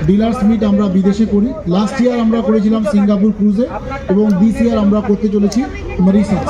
Dealers meet আমরা বিদেশে করি। লাস্ট ইয়ার আমরা করেছিলাম সিঙ্গাপুর ক্রুজে এবং দিস ইয়ার আমরা করতে চলেছি মরিশাস।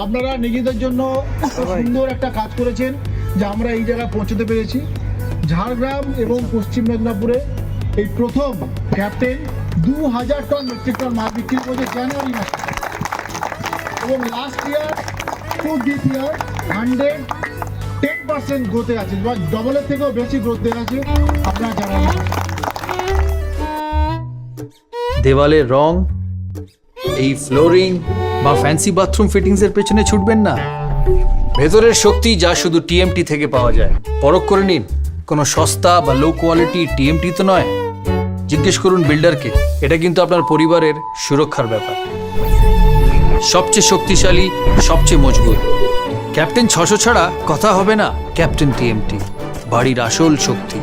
আপনারা নিজেদের জন্য সুন্দর একটা কাজ করেছেন যে আমরা এই জায়গায় পৌঁছতে পেরেছি। ঝাড়গ্রাম এবং পশ্চিম মেদিনীপুরে এই প্রথম ক্যাপ্টেন 2000 টন মেট্রিক টন মাল বিক্রি করেছে জানুয়ারি মাসে, এবং লাস্ট ইয়ার টু দিস ইয়ার 110% গ্রোথে আছে, বা ডবলের থেকেও বেশি গ্রোথ দেখাচ্ছে। আপনারা জানান দেওয়ালের রং, এই ফ্লোরিং বা ফ্যান্সি বাথরুম ফিটিংস এর পেছনে ছুটবেন না। ভেতরের শক্তি যা শুধু টিএমটি থেকে পাওয়া যায়। পরখ করে নিন, কোনো সস্তা বা লো কোয়ালিটি টিএমটি তো নয়। জিজ্ঞেস করুন বিল্ডারকে, এটা কিন্তু আপনার পরিবারের সুরক্ষার ব্যাপার। সবচেয়ে শক্তিশালী, সবচেয়ে মজবুত। ক্যাপ্টেন 600 ছাড়া কথা হবে না। ক্যাপ্টেন টিএমটি, বাড়ির আসল শক্তি।